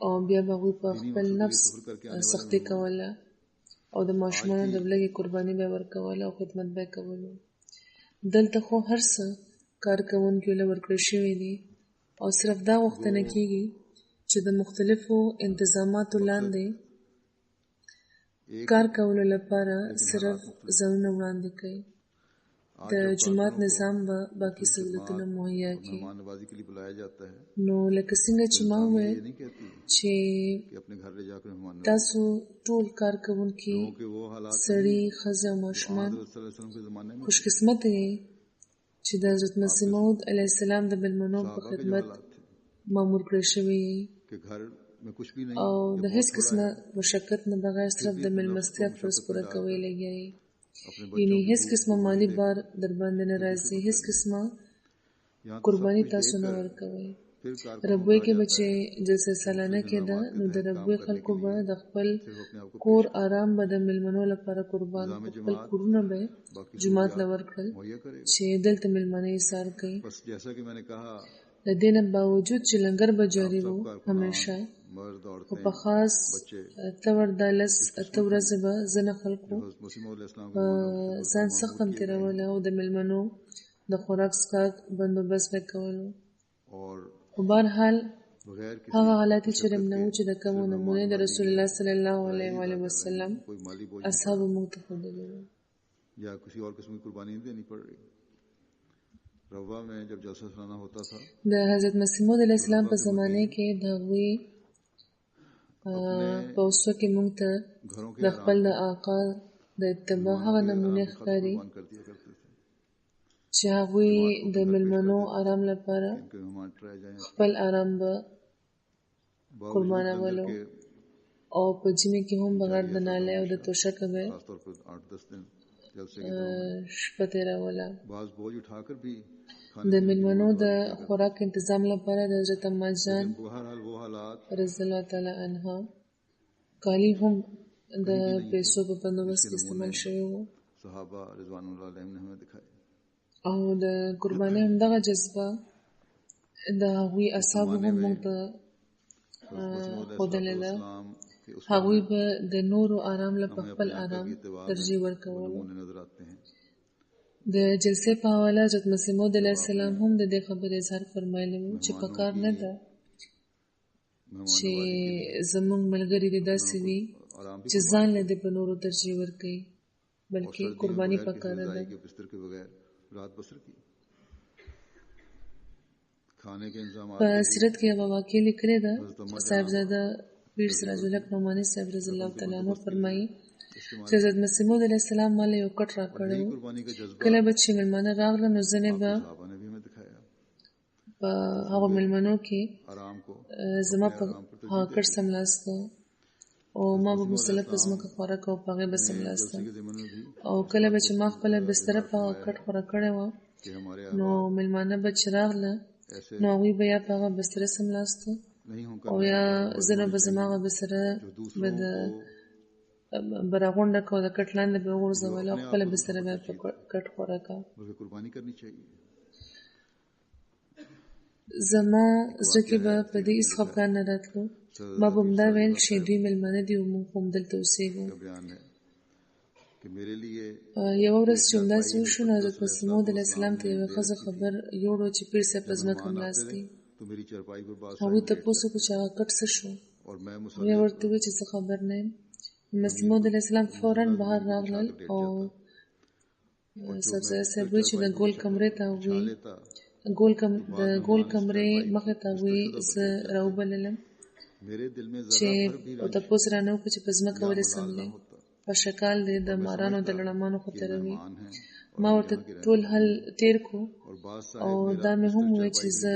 او بیا به هغوی په خپل نفس سختي کوله او د ماشومانو د لږې قرباني به ورکوله او خدمت به یې کولو. دلته خو هر څه کار کوونکي له ورکړل شوي دي او صرف دا غوښتنه کېږي چې د مختلفو انتظاماتو لاندې کار کولو لپاره صرف ځایونه وړاندې کوي. د جومات نظام به باقي سهولتونه مهیا کړي. نو لکه څنګه چې ما وویل چې تاسو ټول کار کوونکي سړي ښځې او ماشومان خوش قسمته یې چې د حضرت مسیح موعود علیه السلام د مېلمنو په خدمت مامور کړی شوي او د هیڅ قسمه مشقت نه بغیر صرف د مېلمستیا فرض پوره کوی لګیا یې. یعنې هیڅ قسمه مالی بار در باندې نه راځي، هیڅ قسمه قرباني تاسو نه ورکوئ. ربوی کې به چې جلسه سالانه کېده نو د ربوی خلکو به د خپل کور آرام به د مېلمنو لپاره قربان خپل کورونه به جومات له ورکړل چې دلته مېلمانه ایثار کوي. د دې نه باوجود چې لنګر به جاري وو همیشه او په خاص اته ورځې به ځینې خلکو ځان سخت هم تېروله او د مېلمنو د خوراک څښاک بندوبست به کولو. خو بهرحال هغه حالات چې رمنه وو چې د کومو نمونې د رسول الله صلی الله علیه و آله وسلم اصحابو موږ ته ښودلي وو. د حضرت مسیح موعود علیه السلام په زمانه کې د هغوی په اوسو کې موږ ته د خپل د آقا د اتباع هغه نمونې ښکاري چې هغوی د مېلمنو آرام لپاره خپل آرام به قربانولو او په جمعې کې هم بغیر د نالۍ او د توشکه به شپه تېروله. د مېلمنو د خوراک انتظام لپاره د حضرت اما جان رضی الله تعالی عنها کالی هم د پیسو په بندوبست کې استعمال شوي وو او د قربانۍ همدغه جذبه د هغوی اصحابو هم موږ ته ښودلې ده. هغوی به د نورو آرام له په خپل آرام ترجیح ورکولو. د جلسې په حواله حضرت مسیح موعود علیه السلام هم د دې خبرې اظهار فرمایلی و چې پکار نه ده چې زموږ ملګري دې داسې وي چې ځان له دې په نورو ترجیح ورکوي بلکې قرباني پکار ده. په سیرت کې یوه واقعه لیکلې ده. صاحبزاده پیر سراج الحق نعماني صاحب رضی الله تعالی عنه فرمایي چې حضرت مسیح موعود علیه السلام ماله یو کټ راکړی و. کله به چې مېلمانه راغله نو ځینې به په هغو مېلمنو کې زما په هغه کټ سملاسته او ما به مختلف ځمکه خوراک او په هغې به سملاسته او کله به چې ما خپله بستره په هغه کټ خوره کړې وه نو مېلمانه به چې راغله نو هغوی به یا په هغه بستره سملاسته او یا ځینې به زما هغه بستره به د براغونډه کو د کټ لاندې به وغورځوله او خپله بستره به په کټ خوره کوه. زما زړه کې به په دې هېڅ خفګان نه راتلو. ما به همدا ویل چې دوی مېلمانه دي او موږ هم دلته اوسېږو. یوه ورځ چې همداسې وشو نو حضرت مسیح موعود علیه السلام ته یوه ښځه خبر یوړو چې پیر صاحب په ځمکه ملاست دی. هغوی تپوس وکړو چې هغه کټ څه شو. بیا ورته وویل چې زه خبر نه یم. مسیح موعود علیه السلام فوراً بهر راغلل او صاحبزاده صاحب وایي چې د ګول کمرې ته هغوی د ګول کمرې مخې ته هغوی زه راوبللم چې تپوس رانه وکړو چې په ځمکه ولې څملې. په شکال دی د مارانو د لړمانو خطروي. مان ہیں ما ورته ټول حل تیر کو اور بعض او صاحب دا مې هم وویل چې زه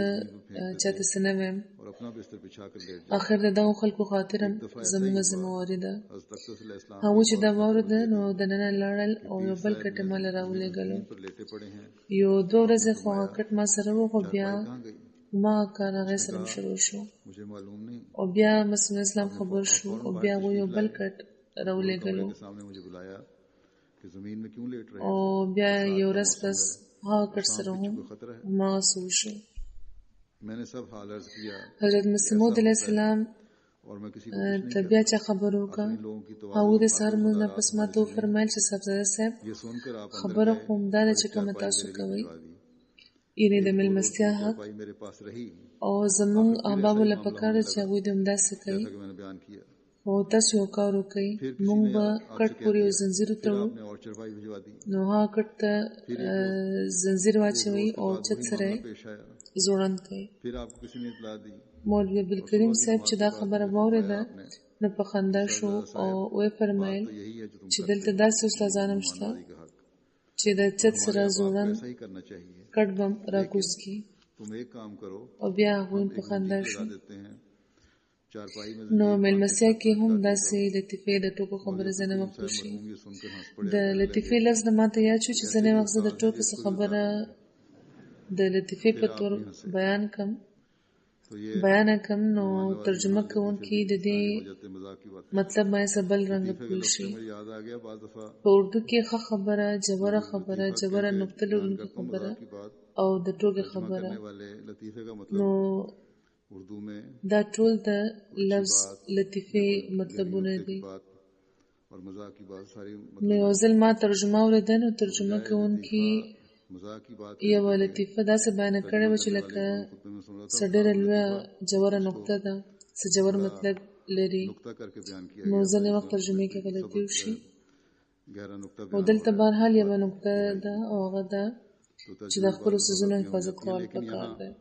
چاته څه نه وایم. اور اپنا بستر بچھا کر لیٹ اخر د دغو خلکو خاطرم زموږ ذمهواري ده. حضرت اکثر صلی اللہ علیہ هغوی چې دا واورېده نو دننه لاړل او یو بل کټ یې ماله راولېږلو. پر لیٹے پڑے ہیں یو 2 ورځې خو هغه کټ ما سره و، خو بیا کہاں گئی ما کار هغې سره شروع شو مجھے معلوم نہیں. او بیا مسلم اسلام خبر شو او بیا هغوی یو بل کټ راولېږلو کے سامنے مجھے بلایا کہ زمین میں کیوں لیٹ رہے او بیا یو ورځ بس هغه کټ سره هم خطرہ ہے. ما سو شو. میں نے سب حال عرض کیا حضرت مسیح موعود علیه السلام اور میں کسی ته بیا چا خبر وکړه. لوگوں کی تو هغوی د سهار لمونځ نه پس ما ته وفرمیل چې صاحبزاده صاحب یہ سن کر آپ خبره خو همدا ده چې کومه تاسو کوئ، یعنې د میلمستیا حق بھائی میرے پاس رہی او زموږ احبابو له پکار ده چې هغوی د همداسې کوي. جیسا کہ میں نے بیان کیا. خو تاسو یو کار وکئ، موږ به کټ پورې یو زنځیر وتړو، آپ نے اور چرپائی بھجوا دی. نو هغه کټ ته زنځیر واچوئ او چت سره یې پیش آیا. زوړند کړئ. پھر آپ کو کسی نے اطلاع دی. مولوي عبدالکریم صاحب چې دا خبره واورېده نو په خندا شو او ویې فرمیل تو یہی ہے جو تم چې دلته داسې استادان هم شته کا حق چې د چت سره زوړند ایسا ہی کرنا چاہیے. کټ به راکوز کړي. تم ایک کام کرو او بیا هغوی په خندا شو. دیتے ہیں چارپائی میں نو میلمستیا کې هم داسې لطیفې د ټوکو خبرې ځینې وخت وشي. یہ سن کر ہنس پڑے. د لطیفې لفظ نه ماته یاد شو چې ځینې وخت زه د ټوکې څه خبره د لطیفې په تور بیان کم نو ترجمه کوونکي د دې مطلب باندې څه بل رنګ پوه شي. یاد آ گیا بعض دفعہ په اردو کې ښه خبره، جبره نقطه لرونکې خبره او د ټوکې خبره، والے لطیفے کا نو مطلب اردو میں دا ټول د لفظ لطیفې مطلبونه دي. بات اور مزاح کی بات ساری نو یو ځل ما ترجمه اورېده نو ترجمه کوونکي مزاح کی بات یوه لطیفه داسې بیان کړې وه چې لکه څه ډېره لویه جوره نقطه ده، څه جوور مطلب لري. نقطہ کر کے بیان کیا نو ځینې وخت ترجمې کې غلطي وشي. گہرا نقطہ او دلته بهرحال یوه نقطه ده او هغه ده چې د خپلو څیزونو حفاظت کول پکار دی.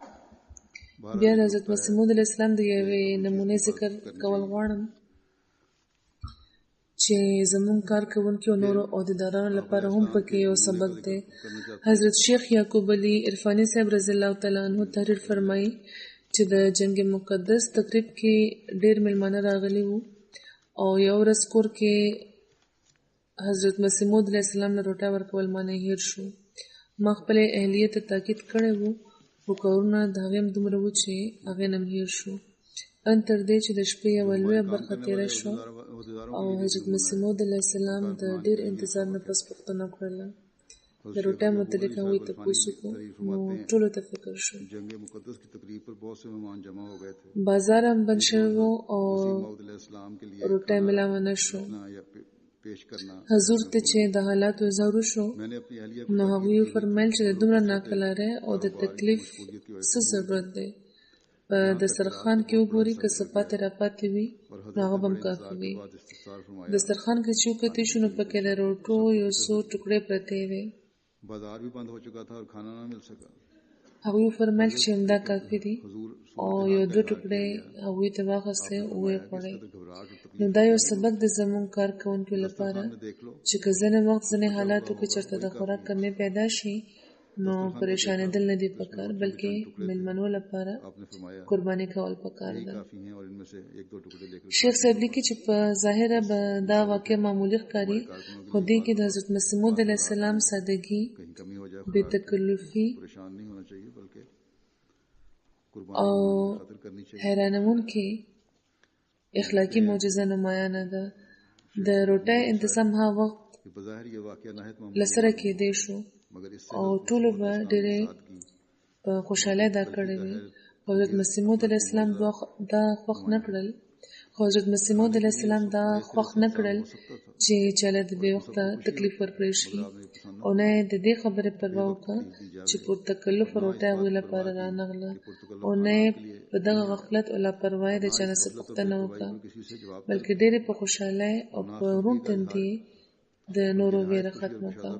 بیا د حضرت مسیح موعود علیه السلام د یوې نمونې ذکر کول غواړم چې زموږ کار کوونکي او نورو عہدیدارانو لپاره هم پکې یو سبق دی. حضرت شیخ یعقوب علي عرفاني صاحب رضی الله تعالی عنه تحریر فرمایي چې د جنگ مقدس تقریب کې ډېر میلمانه راغلي وو او یو ورځ کور کې حضرت مسیح موعود علیه السلام له روټه ورکول مانه هیر شو. ما خپلې اهلیې ته تاکید کړی وو، خو کارونه د هغې هم دومره وو چې هغې نه م هیر شو. ان تر دې چې د شپې یوه لویه برخه تېره شوه او حضرت مسیح موعود علیه السلام د ډېر انتظار نه پس پوښتنه کړله. د روټۍ متعلق هغوی تپوس وکړو نو ټولو ته فکر شو. جنگ مقدس کی تقریب پر بہت سے مہمان جمع ہو گئے تھے. بازار هم بند شوی و او موعود علیہ السلام کے لیے روټۍ میلاوه نه شو. پیش کرنا حضور ته چې د حالاتو اظهار وشو میں نے اپنی اهلیه نو هغوی وفرمیل چې د دومره ناکلارۍ او د تکلیف څه ضرورت دی، په دسترخوان کې وګوري که څه پاتې راپاتې وي نو هغه به م کافي وي. دسترخوان کې چې وکتې شو نو پکې د روټو یو څو ټوکړې پرتې وې. بازار بھی بند ہو چکا تھا اور کھانا نہ مل سکا. هغوی وفرمیل چې همدا کافي دي او یو 2 ټوکړې هغوی ته واخیستې او ویې خوړې. نو دا یو سبق د زموږ کار کوونکو لپاره چې که ځینې وخت ځینې حالاتو کې چېرته د خوراک کمې پیدا شي نو پریشانېدل نه دي پکار، بلکې میلمنو لپاره قرباني کول پکار ده. شیخ صاحب لیکي چې په ظاهره به دا واقع معمولي ښکاري، خو دې کې د حضرت مسیح موعود علیه السلام سادګي، بې تکلفي او حیرانوونکې اخلاقي معجزه نمایانه ده. د روټۍ انتظام هغه وخت له سره کېدی شو او ټولو به ډېرې په خوشحالۍ دا کړې وې. حضرت مسیح موعود علیه السلام دا خوښ نه کړل چې چاله د بې وخته تکلیف ورکړی شي او نه یې د دې خبرې پروا وکړه چې پر تکلف روټۍ هغوی لپاره رانغله او نه یې په دغه غفلت او لاپروایۍ د چا نه څه پوښتنه وکړه، بلکې ډېرې په خوشحالۍ او په روڼ تندي د نورو ویره ختمه کړه.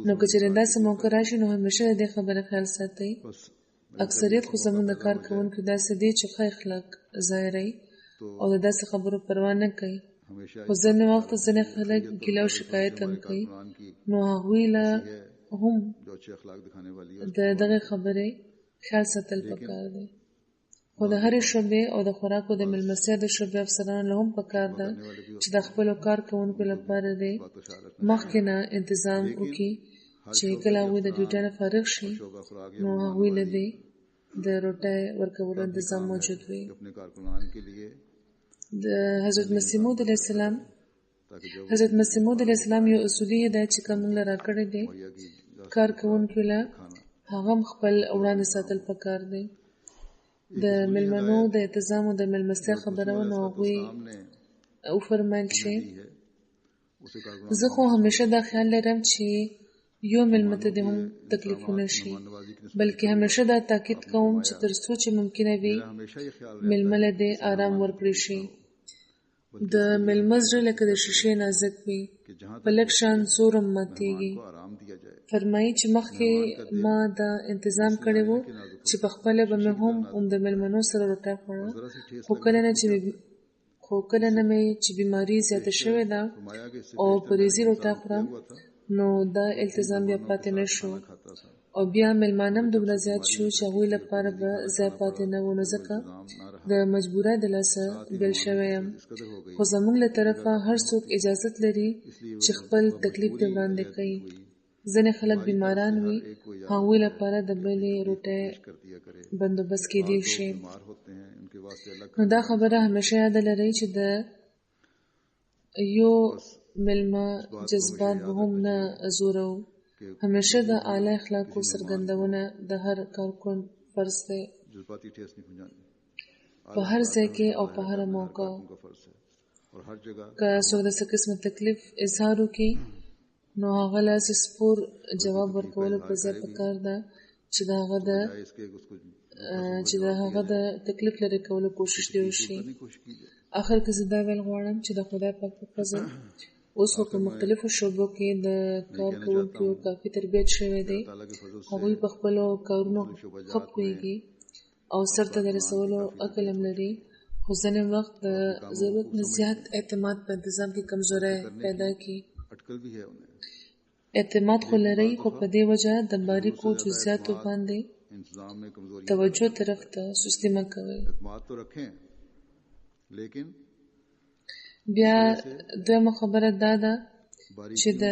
نو که چېرې داسې موقع راشي نو همیشه د دې خبرې خیال ساتئ. اکثریت خو زموږ د کار کوونکو داسې دي چې ښه اخلاق ظاهروي او د داسې خبرو پروا نه کوي خو ځینې وخت ځینې خلک ګیله او شکایت هم کوي، نو هغوی له هم د دغه خبرې خیال ساتل پکار دی. خو د هرې شعبې او د خوراکو د مېلمستیا د شعبې افسرانو له هم پکار ده چې د خپلو کارکوونکو لپاره د مخکې نه انتظام وکړي چې کله هغوی د ډیوټۍ نه فارغ شي نو هغوی له دې د روټۍ ورکولو انتظام موجود وي. د حضرت مسیح موعود علیه السلام یو اصولي هدایت چې کوم موږ له راکړی دی کارکوونکو له هغه هم خپل وړاندې ساتل پکار دی. د مېلمنو د انتظام او د مېلمستیا خبره ونه هغوی وفرمایل چې زه خو همیشه دا خیال لرم چې یو مېلمه ته دې هم تکلیفونه شي، بلکې همیشه دا تاکید کوم چې تر څو چې ممکنه وي مېلمه له دې آرام ورکړی شي. د مېلمه زړه لکه د شیشې نازک وي، په لږ شان زور هم ماتېږي. فرمایي چې مخکې ما دا انتظام کړی و چې په خپله به مې هم د مېلمنو سره روټۍ خوړه، خو کله نه مې چې بیماري زیاته شوې ده او په ریزي روټۍ خورم نو دا التزام بیا پاتې نه شو او بیا مېلمانه هم دومره زیات شو چې هغوی لپاره به ځای پاتې نه و، نو ځکه د مجبورۍ د لاسه بیل شوی یم. خو زموږ له طرفه هر څوک اجازت لري چې خپل تکلیف دې وړاندې کوي. ځینې خلک بیماران وي، هغوی لپاره د بلې روټۍ بندوبست کېدی شي. نو دا خبره همیشه یاد لرئ چې د یو مېلمه جذبات به هم نه زورو. همیشه د اعلی اخلاقو څرګندونه د هر کارکوونکي فرض دی، په هر ځای کې او په هر موقع. که څوک د څه قسمه تکلیف اظهار وکړي نو هغه له سپور جواب ورکولو پر ځای پکار ده چې د هغه د تکلیف لرې کولو کوشش دې وشي. آخر کې زه دا ویل غواړم چې د خدای پاک په فضل اوس په مختلفو شعبو کې د کارکوونکو کافي تربیت شوی دی. هغوی په خپلو کارونو ښه پوهېږي او سرته د رسولو عقل هم لري، خو ځینې وخت د ضرورت نه زیات اعتماد په انتظام کې کمزوري پیدا کړي. اعتماد خو لرئ، خو په دې وجه د باریکو جزئیاتو باندې توجه طرف ته سستي مه کوئ. بیا دویمه خبره دا ده چې د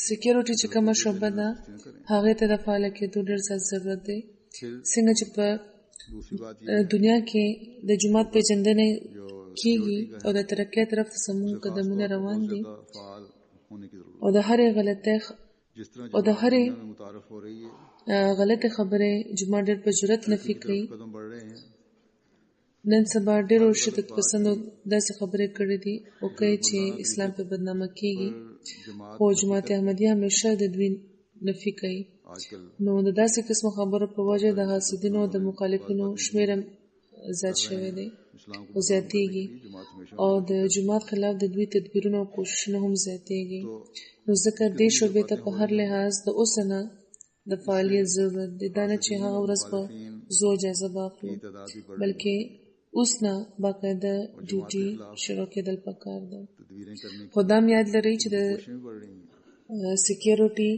سکیورټي چې کومه شعبه ده هغې ته د فعاله کېدو ډېر زیات ضرورت دی. څنګه چې په دنیا کې د جومات پیژندنې کېږي او د ترقۍ طرف ته زموږ قدمونه روان دي او د هرې غلطې خبرې جومات ډېر په جرأت نفي کوي. نن سبا ډېرو شدت پسندو داسې خبرې کړې دي او کوي چې اسلام په بدنامه کېږي، خو جماعت احمدیه همیشه د دوی نفي کوي. نو د داسې قسمو خبرو په وجه د حاسدینو او د مخالفینو شمېر هم زیات شوی دی او زیاتېږي او د جماعت خلاف د دوی تدبیرونه او کوششونه هم زیاتېږي. نو ځکه دې شعبې ته په هر لحاظ د اوسه نه د فعالیت ضرورت دی. دا نه چې هغه ورځ په زور اجازه واخلو، بلکې اوس نه باقاعده ډیوټي شروع کېدل پکار ده. خو دا هم یاد لرئ چې د سکیورټي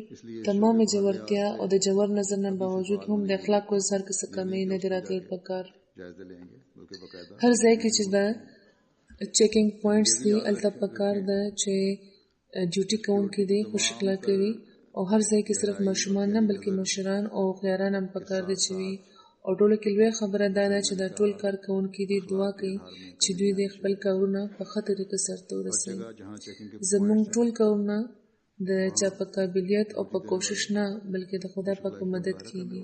تمامه جوړتیا او د جوړ نظر نه باوجود هم د اخلاقو اظهار کې څه کمی نه دی راتلل پکار. هر ځای کې چې د چیکینګ پوینټس دي هلته پکار ده چې ډیوټي کوونکي دي خوش اخلاقه وي او هر ځای کې صرف ماشومان نه بلکې مشران او هوښیاران هم پکار دي چې وي. او ټولو کې لویه خبره دا ده چې دا ټول کارکوونکي دي دعا کوي چې دوی د خپل کارونه په ښه طریقه سرته ورسوي. زموږ ټول کارونه د چا په قابلیت او په کوشش نه بلکې د خدای پاک په مدد کېږي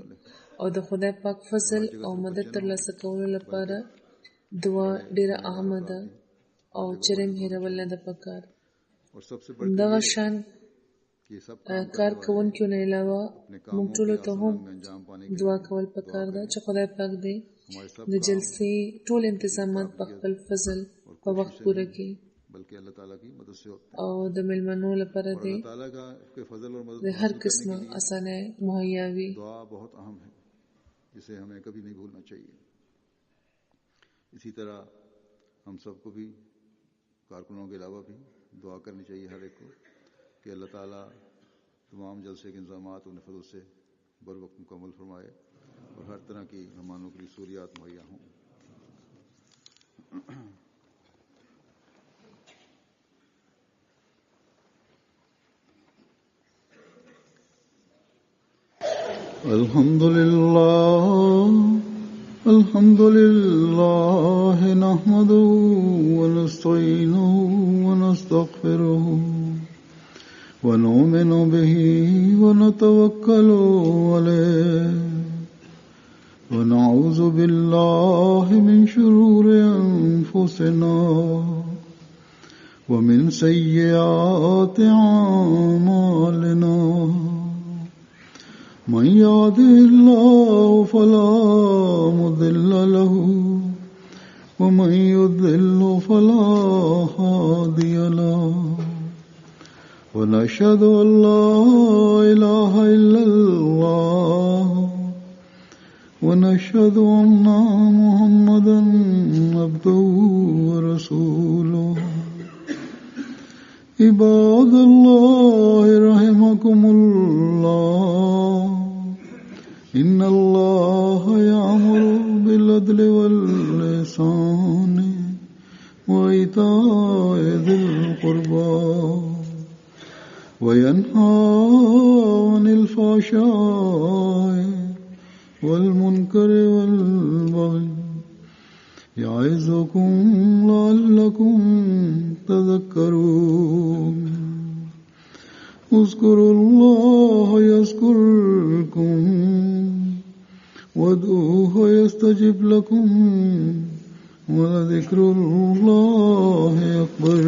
او د خدای پاک فضل او مدد ترلاسه کولو لپاره دعا ډېره اهمه ده او چرم هېرول نه ده پکار. دغه شان کارکوونکو نه علاوه موږ ټولو ته هم دعا کول پکار ده چې خدای پاک دې د جلسې ټول انتظامات په خپل فضل په وخت پوره کړي او د مېلمنو لپاره دې د هر قسمه اسانه مهیا وي. دعا بہت اہم ہے جسے ہمیں کبھی نہیں بھولنا چاہیے. اسی طرح हम सबको भी कारकुनों के अलावा भी दुआ करनी चाहिए हर एक को कि अल्लाह ताला तमाम जलसे के इंतजामात उन्हें फजल से बर वक्त मुकम्मल फरमाए और हर तरह की मेहमानों के लिए सहूलियात मुहैया हों। अल्हम्दुलिल्लाह नहमदुहु व नस्तईनुहु व नस्तगफिरुहु व नु'मिनु बिही व नतवक्कलु अलैहि व नऊज़ु बिल्लाहि मिन शुरूरि अनफुसिना व मिन सय्यिआति अअमालिना मन यहदिहिल्लाहु फला मुदिल्ल लहु व मन युद्लिल्हु फला हादिय लहु व नशहदु अन ला इलाहा इल्लल्लाह व नशहदु अन्ना मुहम्मदन अब्दुहु व रसूलुहु इबादल्लाहि रहमकुमुल्लाह इन्नल्लाहा यअमुरु बिल अदलि वल इहसानि व ईताइ ज़िल क़ुर्बा व यन्हा अनिल फ़हशाइ वल मुनकरि वल बग़य यअज़ुकुम लअल्लकुम तज़क्करून उज़्कुरुल्लाह यज़्कुरकुम वदऊहु यस्तजिब लकुम वलज़िक्रुल्लाहि अकबर।